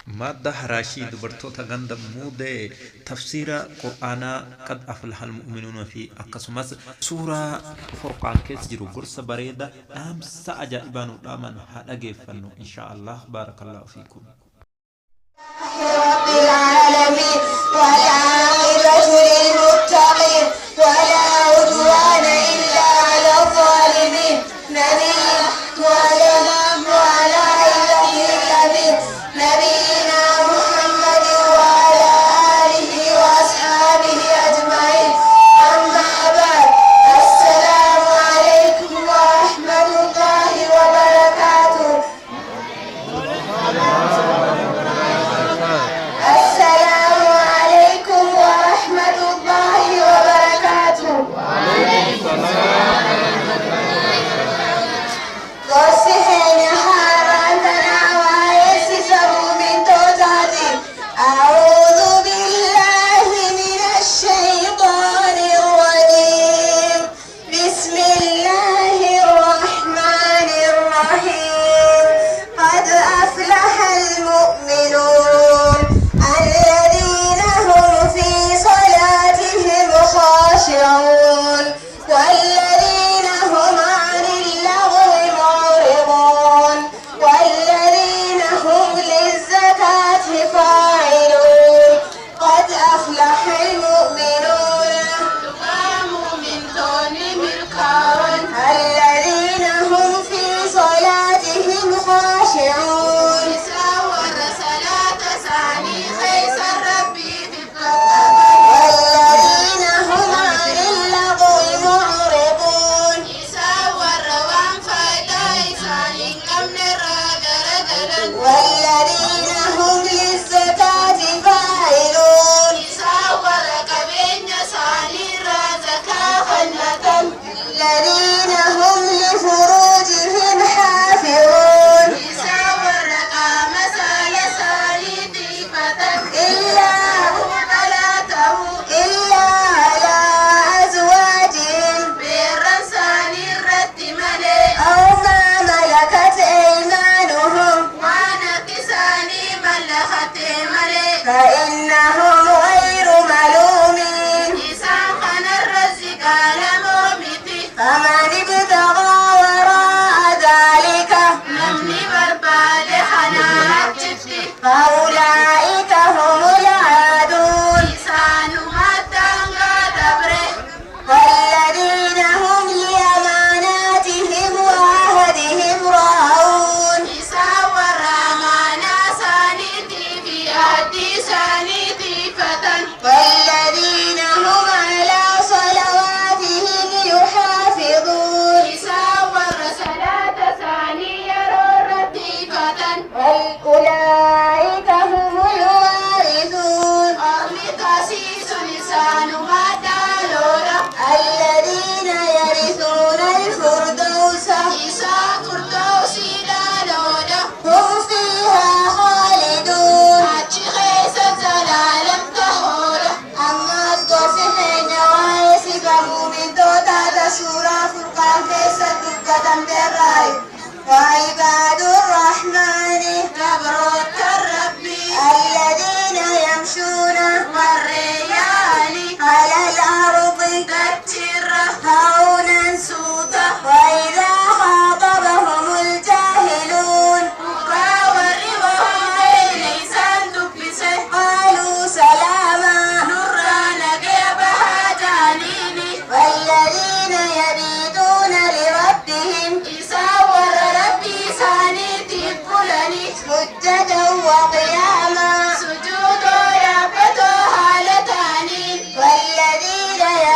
مادة راشيد برتوتا غندم مودة تفسير قرآن قد أفلح المؤمنون في أقسمس سورة فرقان كيس جرو قرص بريدة أهم سأجا إبانو الآمن هذا فنو إن شاء الله بارك الله فيكم رب العالمين والعاقبة للمتقين ولا عدوان إلا على الظالمين نبينا وسلام على عباده الأمين نبينا محمد وعلى آله وأصحابه أجمعين أما بعد السلام عليكم ورحمة الله وبركاته. السلام عليكم ورحمة الله وبركاته. وصحين حارتنا ويسسه من توتاتي أعوذ بالله من الشيطان الرجيم بسم الله الرحمن الرحيم قد أفلح المؤمنون الذين هم في صلاتهم خاشعون والذين هم عن اللغو معرضون والذين هم للزكاة فاعلون قد أفلح المؤمنون قاموا من دونهم الكون الذين هم في صلاتهم خاشعون ساور صلاة ثاني خيس ربي في والذين هم عن اللغو معرضون ساور وان فايدا ثاني كمن والذين هم للزكاة فاعلون ساور كبين ثاني رازكا خنة الذين هم لفروجهم حافظون ساور قام سالساني طيبة إلا إلا على أزواجهم بالرساني الرد ملي أو ما ملكت أيمانهم ونكساني ملكت ملي فإنهم غير ملومين إساقا الرزق على مومتي فمن ابتغى وراء ذلك نمني بربال حنات فأولئك هم العادون لسان ما تنقى دبره والذين هم لأماناتهم وعهدهم راعون يساور أمانا سانيتي في هدي سانيتي فتن والذين هم على صلواتهم يحافظون يساور صلاة ثانية رتيفة أولئك هم الوارثون قاسيس لسان ما دالولا الذين يرثون الفردوس إسا فردوسي دالولا هم فيها خالدون أجي خيس زلالم تهولا أما أصدوسحين وعيسي فمؤمن توتا سورة فرقان كيسة دكة براي وعباد